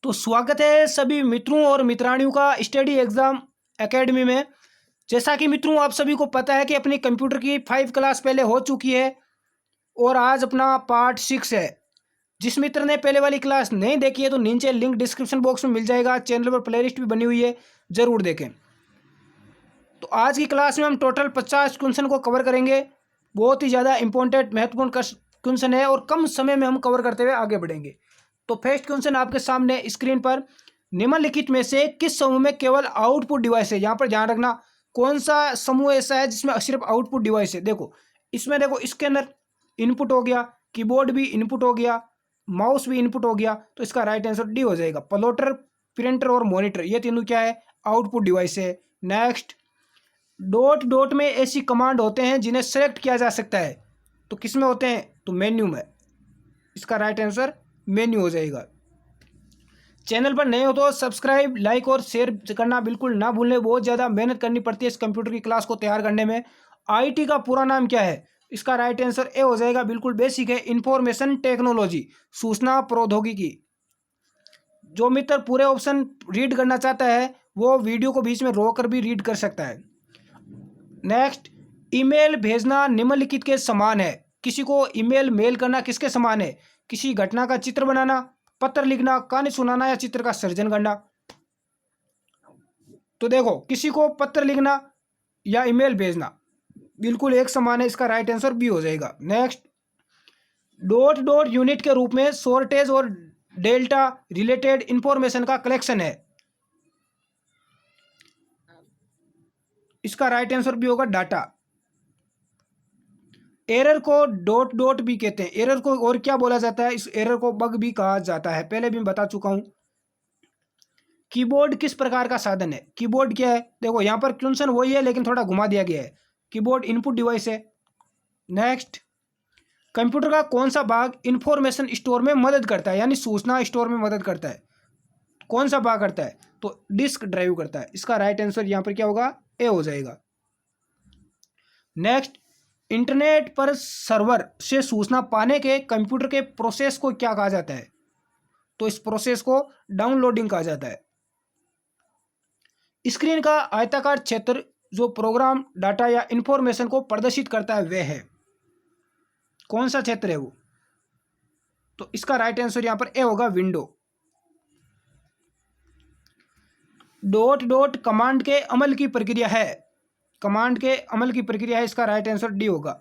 तो स्वागत है सभी मित्रों और मित्राणियों का स्टडी एग्जाम एकेडमी में। जैसा कि मित्रों आप सभी को पता है कि अपनी कंप्यूटर की 5 क्लास पहले हो चुकी है और आज अपना पार्ट 6 है। जिस मित्र ने पहले वाली क्लास नहीं देखी है तो नीचे लिंक डिस्क्रिप्शन बॉक्स में मिल जाएगा। चैनल पर प्लेलिस्ट भी बनी हुई है, ज़रूर देखें। तो आज की क्लास में हम टोटल 50 क्वेश्चन को कवर करेंगे। बहुत ही ज़्यादा इंपॉर्टेंट महत्वपूर्ण क्वेश्चन है और कम समय में हम कवर करते हुए आगे बढ़ेंगे। तो फर्स्ट क्वेश्चन आपके सामने स्क्रीन पर, निम्नलिखित में से किस समूह में केवल आउटपुट डिवाइस है। यहाँ पर ध्यान रखना कौन सा समूह ऐसा है जिसमें सिर्फ आउटपुट डिवाइस है। देखो इसमें, देखो इसके अंदर इनपुट हो गया, कीबोर्ड भी इनपुट हो गया, माउस भी इनपुट हो गया, तो इसका राइट आंसर डी हो जाएगा। प्लॉटर, प्रिंटर और मॉनिटर ये तीनों क्या है, आउटपुट डिवाइस है। नेक्स्ट, डॉट डॉट में ऐसी कमांड होते हैं जिन्हें सेलेक्ट किया जा सकता है, तो किस में होते हैं, तो मेन्यू में। इसका राइट आंसर मेन्यू हो जाएगा। चैनल पर नए हो तो सब्सक्राइब, लाइक और शेयर करना बिल्कुल ना भूलें। बहुत ज़्यादा मेहनत करनी पड़ती है इस कंप्यूटर की क्लास को तैयार करने में। आईटी का पूरा नाम क्या है, इसका राइट आंसर ए हो जाएगा। बिल्कुल बेसिक है, इंफॉर्मेशन टेक्नोलॉजी, सूचना प्रौद्योगिकी। जो मित्र पूरे ऑप्शन रीड करना चाहता है वो वीडियो को बीच में रोक कर भी रीड कर सकता है। नेक्स्ट, ईमेल भेजना निम्नलिखित के समान है। किसी को ईमेल मेल करना किसके समान है, किसी घटना का चित्र बनाना, पत्र लिखना, कहानी सुनाना या चित्र का सर्जन करना। तो देखो किसी को पत्र लिखना या ईमेल भेजना बिल्कुल एक समान है। इसका राइट आंसर बी हो जाएगा। नेक्स्ट, डॉट डॉट यूनिट के रूप में शॉर्टेज और डेल्टा रिलेटेड इंफॉर्मेशन का कलेक्शन है। इसका राइट आंसर भी होगा data. Error co dot dot भी कहते हैं। एरर को और क्या बोला जाता है, इस एरर को बग भी कहा जाता है, पहले भी मैं बता चुका हूं। कीबोर्ड किस प्रकार का साधन है, कीबोर्ड क्या है, देखो यहां पर क्वेश्चन वही है लेकिन थोड़ा घुमा दिया गया है। कीबोर्ड इनपुट डिवाइस है। नेक्स्ट, कंप्यूटर का कौन सा भाग इंफॉर्मेशन स्टोर में मदद करता है, यानी सूचना स्टोर में मदद करता है। कौन सा भाग करता है, तो डिस्क ड्राइव करता है। इसका राइट आंसर यहां पर क्या होगा, ए हो जाएगा। नेक्स्ट, इंटरनेट पर सर्वर से सूचना पाने के कंप्यूटर के प्रोसेस को क्या कहा जाता है, तो इस प्रोसेस को डाउनलोडिंग कहा जाता है। स्क्रीन का आयताकार क्षेत्र जो प्रोग्राम, डाटा या इंफॉर्मेशन को प्रदर्शित करता है वह है, कौन सा क्षेत्र है वो, तो इसका राइट आंसर यहां पर ए होगा, विंडो। डॉट डॉट कमांड के अमल की प्रक्रिया है, कमांड के अमल की प्रक्रिया है। इसका राइट आंसर डी होगा।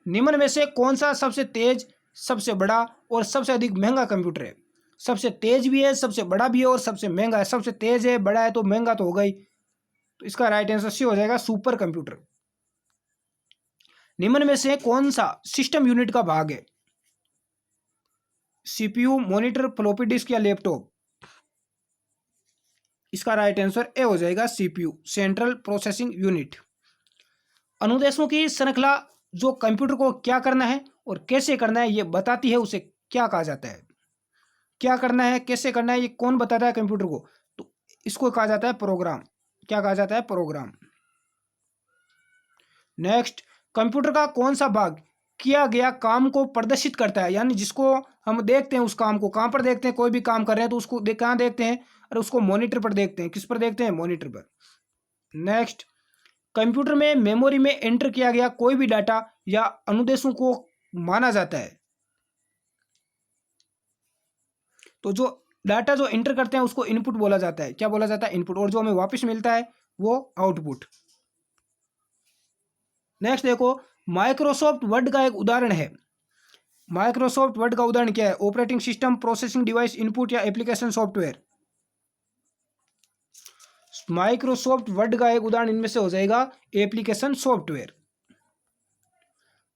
निम्न में से कौन सा सबसे तेज, सबसे बड़ा और सबसे अधिक महंगा कंप्यूटर है। सबसे तेज भी है, सबसे बड़ा भी है और सबसे महंगा है। सबसे तेज है, बड़ा है तो महंगा तो होगा ही, तो इसका राइट आंसर सी हो जाएगा, सुपर कंप्यूटर। निम्न में से कौन सा सिस्टम यूनिट का भाग है, सीपीयू, मॉनिटर, फ्लॉपी डिस्क या लैपटॉप। इसका राइट आंसर ए हो जाएगा, सीपीयू, सेंट्रल प्रोसेसिंग यूनिट। अनुदेशों की श्रृंखला जो कंप्यूटर को क्या करना है और कैसे करना है ये बताती है, उसे क्या कहा जाता है। क्या करना है, कैसे करना है, ये कौन बताता है कंप्यूटर को, तो इसको कहा जाता है प्रोग्राम। क्या कहा जाता है, प्रोग्राम। नेक्स्ट, कंप्यूटर का कौन सा भाग किया गया काम को प्रदर्शित करता है, यानी जिसको हम देखते हैं उस काम को कहां पर देखते हैं, कोई भी काम कर रहे हैं तो उसको कहां देखते हैं, और उसको मॉनिटर पर देखते हैं। किस पर देखते हैं, मॉनिटर पर। नेक्स्ट, कंप्यूटर में मेमोरी में एंटर किया गया कोई भी डाटा या अनुदेशों को माना जाता है, तो जो डाटा जो एंटर करते हैं उसको इनपुट बोला जाता है। क्या बोला जाता है, इनपुट। और जो हमें वापस मिलता है वो आउटपुट। नेक्स्ट देखो, माइक्रोसॉफ्ट वर्ड का एक उदाहरण है। माइक्रोसॉफ्ट वर्ड का उदाहरण क्या है, operating system, processing device, input या एप्लीकेशन सॉफ्टवेयर। माइक्रोसॉफ्ट वर्ड का एक उदाहरण इनमें से हो जाएगा application software.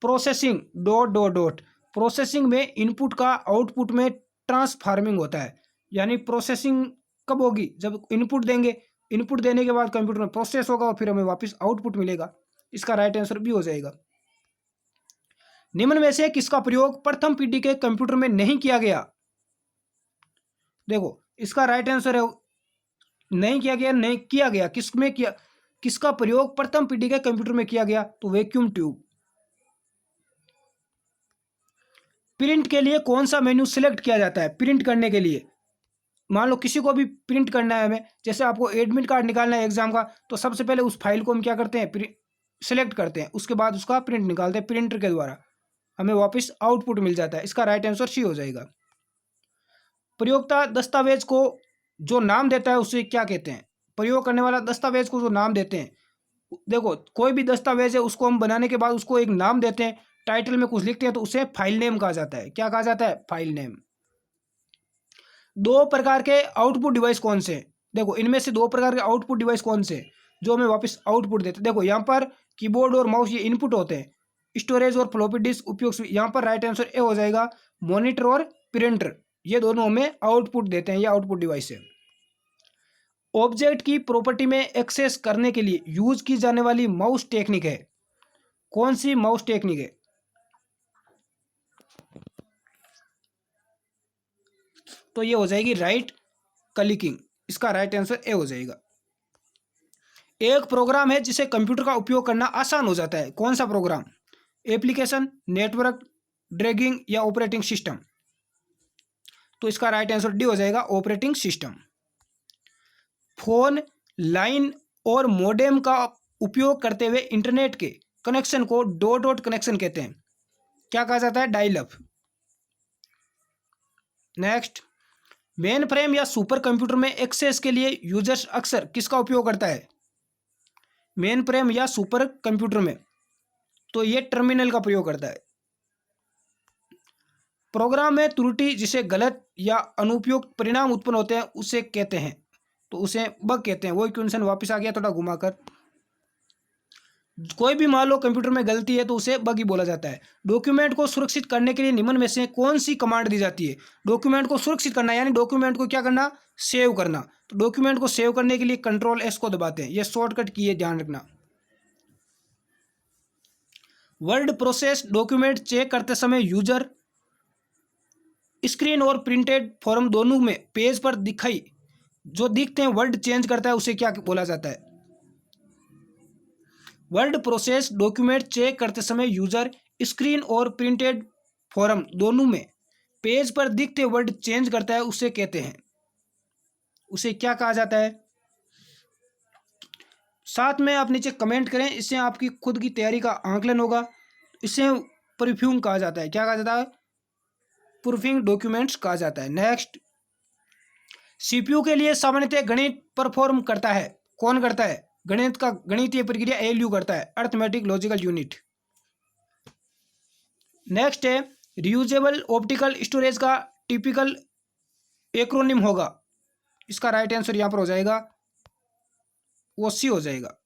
Processing, dot dot dot, processing में इनपुट का आउटपुट में ट्रांसफार्मिंग होता है, यानी प्रोसेसिंग कब होगी, जब इनपुट देंगे, इनपुट देने के बाद कंप्यूटर में प्रोसेस होगा और फिर हमें वापस आउटपुट मिलेगा। इसका राइट आंसर भी हो जाएगा। निम्न में से किसका प्रयोग प्रथम पीढ़ी के कंप्यूटर में नहीं किया गया। देखो इसका राइट आंसर है नहीं किया गया, नहीं किया गया, किस में किया, किसका प्रयोग प्रथम पीढ़ी के कंप्यूटर में किया गया, तो वैक्यूम ट्यूब। प्रिंट के लिए कौन सा मेन्यू सिलेक्ट किया जाता है? प्रिंट करने के लिए मान लो किसी को भी प्रिंट करना है हमें, जैसे आपको एडमिट कार्ड निकालना है एग्जाम का, तो सबसे पहले उस फाइल को हम क्या करते हैं, सिलेक्ट करते हैं, उसके बाद उसका प्रिंट निकालते हैं, प्रिंटर के द्वारा हमें वापस आउटपुट मिल जाता है। इसका राइट आंसर सी हो जाएगा। प्रयोक्ता दस्तावेज को जो नाम देता है उसे क्या कहते हैं? प्रयोग करने वाला दस्तावेज को जो नाम देते हैं, देखो कोई भी दस्तावेज है उसको हम बनाने के बाद उसको एक नाम देते हैं, टाइटल में कुछ लिखते हैं तो उसे फाइल नेम कहा जाता है। क्या कहा जाता है? File name. दो प्रकार के आउटपुट डिवाइस कौन से हैं? देखो इनमें से दो प्रकार के आउटपुट डिवाइस कौन से हैं जो हमें वापस आउटपुट देते हैं? देखो यहाँ पर कीबोर्ड और माउस ये इनपुट होते हैं, स्टोरेज और फ्लॉपी डिस्क उपयोग। यहाँ पर राइट आंसर ए हो जाएगा। मॉनिटर और प्रिंटर ये दोनों हमें आउटपुट देते हैं, ये आउटपुट डिवाइस है। ऑब्जेक्ट की प्रॉपर्टी में एक्सेस करने के लिए यूज की जाने वाली माउस टेक्निक है, कौन सी माउस टेक्निक है? तो ये हो जाएगी राइट क्लिकिंग। इसका राइट आंसर ए हो जाएगा। एक प्रोग्राम है जिसे कंप्यूटर का उपयोग करना आसान हो जाता है, कौन सा प्रोग्राम? एप्लीकेशन, नेटवर्क, ड्रैगिंग या ऑपरेटिंग सिस्टम? तो इसका राइट आंसर डी हो जाएगा, ऑपरेटिंग सिस्टम। फोन लाइन और मोडेम का उपयोग करते हुए इंटरनेट के connection co dot dot connection कहते हैं, क्या कहा जाता है? Dial up. Next, main frame या सुपर कंप्यूटर में एक्सेस के लिए यूजर्स अक्सर किसका उपयोग करता है? मेन फ्रेम या सुपर कंप्यूटर में तो ये टर्मिनल का प्रयोग करता है। प्रोग्राम में त्रुटि जिसे गलत या अनुपयुक्त परिणाम उत्पन्न होते हैं उसे कहते हैं, तो उसे बग कहते हैं। वही क्वेश्चन वापस आ गया थोड़ा घुमाकर। कोई भी मान लो कंप्यूटर में गलती है तो उसे बग ही बोला जाता है। डॉक्यूमेंट को सुरक्षित करने के लिए निम्न में से कौन सी कमांड दी जाती है? डॉक्यूमेंट को सुरक्षित करना यानी डॉक्यूमेंट को क्या करना? सेव करना। तो डॉक्यूमेंट को सेव करने के लिए कंट्रोल एस को दबाते हैं, यह शॉर्टकट की है, ध्यान रखना। वर्ड प्रोसेस डॉक्यूमेंट चेक करते समय यूजर स्क्रीन और प्रिंटेड फॉर्म दोनों में पेज पर दिखाई जो दिखते हैं वर्ड चेंज करता है उसे क्या बोला जाता है? वर्ड प्रोसेस डॉक्यूमेंट चेक करते समय यूजर स्क्रीन और प्रिंटेड फॉर्म दोनों में पेज पर दिखते वर्ड चेंज करता है उसे कहते हैं, उसे क्या कहा जाता है? साथ में आप नीचे कमेंट करें, इससे आपकी खुद की तैयारी का आंकलन होगा। इसे प्रीफ्यूम कहा जाता है, क्या कहा जाता है? प्रूफिंग डॉक्यूमेंट्स कहा जाता है। नेक्स्ट, सीपीयू के लिए सामान्यतः गणित परफॉर्म करता है, कौन करता है? गणित का गणितीय प्रक्रिया एएलयू करता है, अर्थमेटिक लॉजिकल यूनिट। नेक्स्ट है रियूजेबल ऑप्टिकल स्टोरेज का टिपिकल एक्रोनिम होगा, इसका राइट आंसर यहां पर हो जाएगा, वो सी हो जाएगा।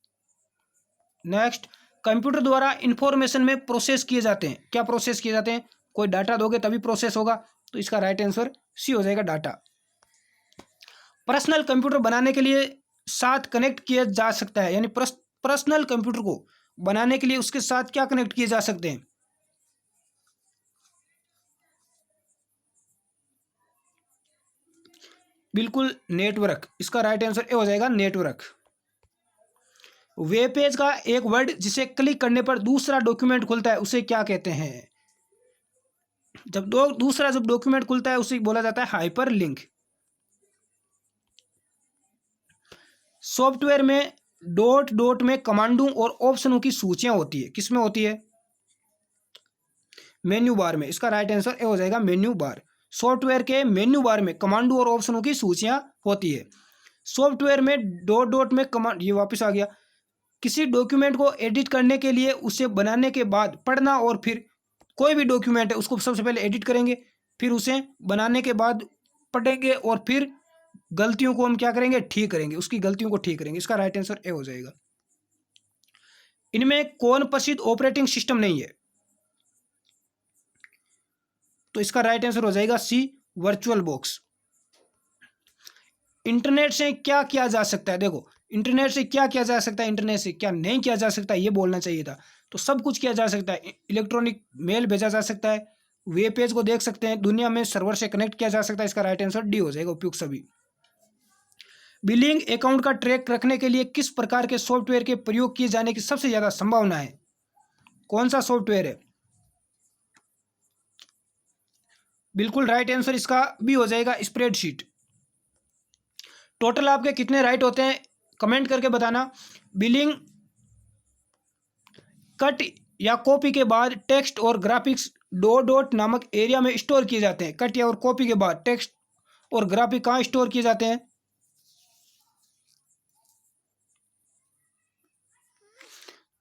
नेक्स्ट, कंप्यूटर द्वारा इंफॉर्मेशन में प्रोसेस किए जाते हैं, क्या प्रोसेस किए जाते हैं? कोई डाटा दोगे तभी प्रोसेस होगा, तो इसका राइट आंसर सी हो जाएगा, डाटा। पर्सनल कंप्यूटर बनाने के लिए साथ कनेक्ट किया जा सकता है, यानी पर्सनल कंप्यूटर को बनाने के लिए उसके साथ क्या कनेक्ट किए जा सकते हैं? बिल्कुल नेटवर्क, इसका राइट आंसर ए हो जाएगा, नेटवर्क। वेब पेज का एक वर्ड जिसे क्लिक करने पर दूसरा डॉक्यूमेंट खुलता है उसे क्या कहते हैं? जब दूसरा डॉक्यूमेंट खुलता है उसे बोला जाता है हाइपर लिंक। सॉफ्टवेयर में डॉट डॉट में कमांडों और ऑप्शनों की सूचियां होती है, किसमें होती है? मेन्यू बार में, इसका राइट आंसर ए हो जाएगा, मेन्यू बार। सॉफ्टवेयर के मेन्यू बार में कमांडों और ऑप्शनों की सूचियां होती है। सॉफ्टवेयर में डॉट डॉट में कमांड, ये वापस आ गया। किसी डॉक्यूमेंट को एडिट करने के लिए उसे बनाने के बाद पढ़ना, और फिर कोई भी डॉक्यूमेंट है उसको सबसे पहले एडिट करेंगे, फिर उसे बनाने के बाद पढ़ेंगे, और फिर गलतियों को हम क्या करेंगे? ठीक करेंगे, उसकी गलतियों को ठीक करेंगे। इसका राइट आंसर ए हो जाएगा। इनमें कौन प्रसिद्ध ऑपरेटिंग सिस्टम नहीं है? तो इसका राइट आंसर हो जाएगा सी, वर्चुअल बॉक्स। इंटरनेट से क्या किया जा सकता है? देखो इंटरनेट से क्या किया जा सकता है, इंटरनेट से क्या नहीं किया जा सकता, ये बोलना चाहिए था। तो सब कुछ किया जा सकता है। इलेक्ट्रॉनिक मेल भेजा जा सकता है, वेब पेज को देख सकते हैं, दुनिया में सर्वर से कनेक्ट किया जा सकता है। इसका राइट आंसर डी हो जाएगा, उपयुक्त सभी। बिलिंग अकाउंट का ट्रैक रखने के लिए किस प्रकार के सॉफ्टवेयर के प्रयोग किए जाने की सबसे ज्यादा संभावना है? कौन सा सॉफ्टवेयर है? बिल्कुल राइट आंसर इसका भी हो जाएगा स्प्रेडशीट। टोटल आपके कितने राइट होते हैं कमेंट करके बताना। बिलिंग कट या कॉपी के बाद टेक्स्ट और ग्राफिक्स डॉट डॉट नामक एरिया में स्टोर किए जाते हैं। कट या और कॉपी के बाद टेक्स्ट और ग्राफिक कहाँ स्टोर किए जाते हैं?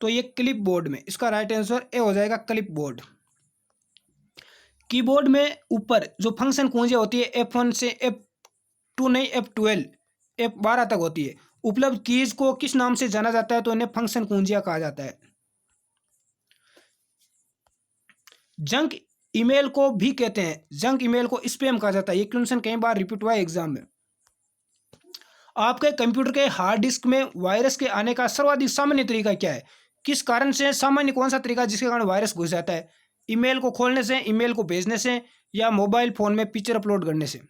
तो ये क्लिप बोर्ड में। इसका राइट आंसर ए हो जाएगा, क्लिप बोर्ड। कीबोर्ड में ऊपर जो फंक्शन कुंजियां होती है F1 से F2 नहीं F12 F12 तक होती है, उपलब्ध कीज को किस नाम से जाना जाता है? तो इन्हें फंक्शन कुंजियां कहा जाता है। जंक ईमेल को भी कहते हैं, जंक ईमेल को स्पैम कहा जाता है। ये क्वेश्चन कई बार रिपीट हुआ है एग्जाम में। आपके कंप्यूटर के हार्ड डिस्क में वायरस के आने का सर्वाधिक सामान्य तरीका क्या है? किस कारण से सामान्य कौन सा तरीका जिसके कारण वायरस घुस जाता है? ईमेल को खोलने से, ईमेल को भेजने से, या मोबाइल फ़ोन में पिक्चर अपलोड करने से?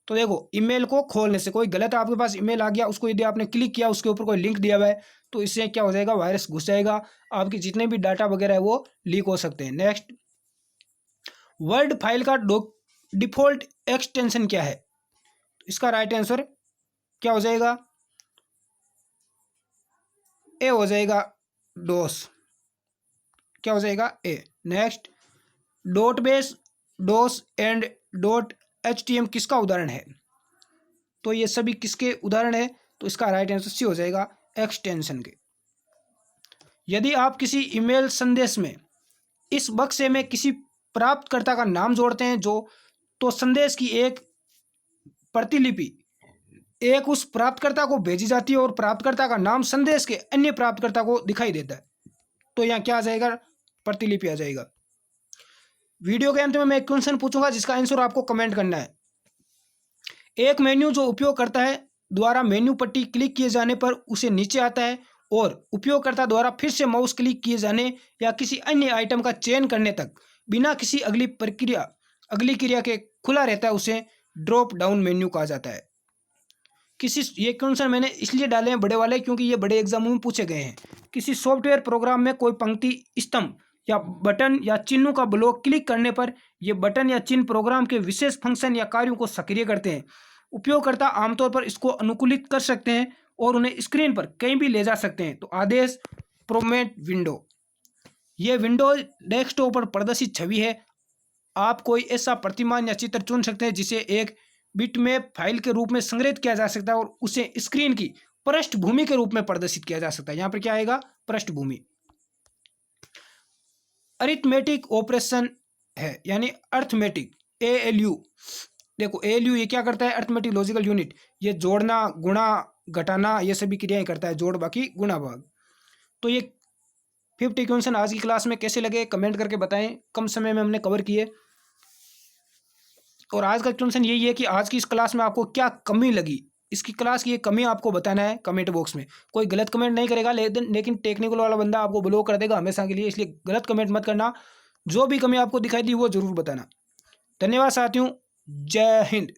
तो देखो, ईमेल को खोलने से। कोई गलत आपके पास ईमेल आ गया, उसको यदि आपने क्लिक किया, उसके ऊपर कोई लिंक दिया हुआ है, तो इससे क्या हो जाएगा? वायरस घुस जाएगा, आपके जितने भी डाटा वगैरह है वो लीक हो सकते हैं। नेक्स्ट, वर्ड फाइल का डिफॉल्ट एक्सटेंशन क्या है? इसका राइट आंसर क्या हो जाएगा? ए हो जाएगा, डोस। क्या हो जाएगा? A. Next, dot base, DOS and dot HTML किसका उदाहरण है? तो ये सभी किसके उदाहरण है? तो इसका राइट आंसर सी हो जाएगा, एक्सटेंशन के। यदि आप किसी ईमेल संदेश में इस बक्से में किसी प्राप्तकर्ता का नाम जोड़ते हैं तो संदेश की एक प्रतिलिपि एक उस प्राप्तकर्ता को भेजी जाती है और प्राप्तकर्ता का नाम संदेश के अन्य प्राप्तकर्ता को दिखाई देता है। तो यहाँ क्या आ जाएगा? प्रतिलिपि आ जाएगा। वीडियो के अंत में मैं एक क्वेश्चन पूछूंगा जिसका आंसर आपको कमेंट करना है। एक मेन्यू जो उपयोगकर्ता है द्वारा मेन्यू पट्टी क्लिक किए जाने पर उसे नीचे आता है, और उपयोगकर्ता द्वारा फिर से माउस क्लिक किए जाने या किसी अन्य आइटम का चयन करने तक बिना किसी अगली क्रिया के खुला रहता है, उसे ड्रॉप डाउन मेन्यू कहा जाता है। ये क्वेश्चन मैंने इसलिए डाले हैं बड़े वाले क्योंकि ये बड़े एग्जामों में पूछे गए हैं। किसी सॉफ्टवेयर प्रोग्राम में कोई पंक्ति, स्तंभ या बटन या चिन्हों का ब्लॉक क्लिक करने पर ये बटन या चिन्ह प्रोग्राम के विशेष फंक्शन या कार्यों को सक्रिय करते हैं। उपयोगकर्ता आमतौर पर इसको अनुकूलित कर सकते हैं और उन्हें स्क्रीन पर कहीं भी ले जा सकते हैं। तो आदेश प्रोमेट विंडो, ये विंडो डेस्कटॉप पर प्रदर्शित छवि है। आप कोई ऐसा प्रतिमान या चित्र चुन सकते हैं जिसे एक बिटमैप फाइल के रूप में संग्रहित किया जा सकता है और उसे स्क्रीन की पृष्ठभूमि के रूप में प्रदर्शित किया जा सकता है। यहाँ पर क्या आएगा? पृष्ठभूमि। अरिथमेटिक ऑपरेशन है, यानी अर्थमेटिक, ALU। देखो, ALU ये क्या करता है? Arithmetic logical unit. ये जोड़ना, गुणा, घटाना, ये सभी क्रियाएं करता है। जोड़, बाकी गुणा, भाग। तो ये 50 क्वेश्चन आज की क्लास में कैसे लगे कमेंट करके बताएं। कम समय में हमने कवर किए। और आज का क्वेश्चन यही है कि आज की इस क्लास में आपको क्या कमी लगी, इसकी क्लास की ये कमी आपको बताना है कमेंट बॉक्स में। कोई गलत कमेंट नहीं करेगा, लेकिन टेक्निकल वाला बंदा आपको ब्लॉक कर देगा हमेशा के लिए, इसलिए गलत कमेंट मत करना। जो भी कमी आपको दिखाई दी वो जरूर बताना। धन्यवाद साथियों, जय हिंद।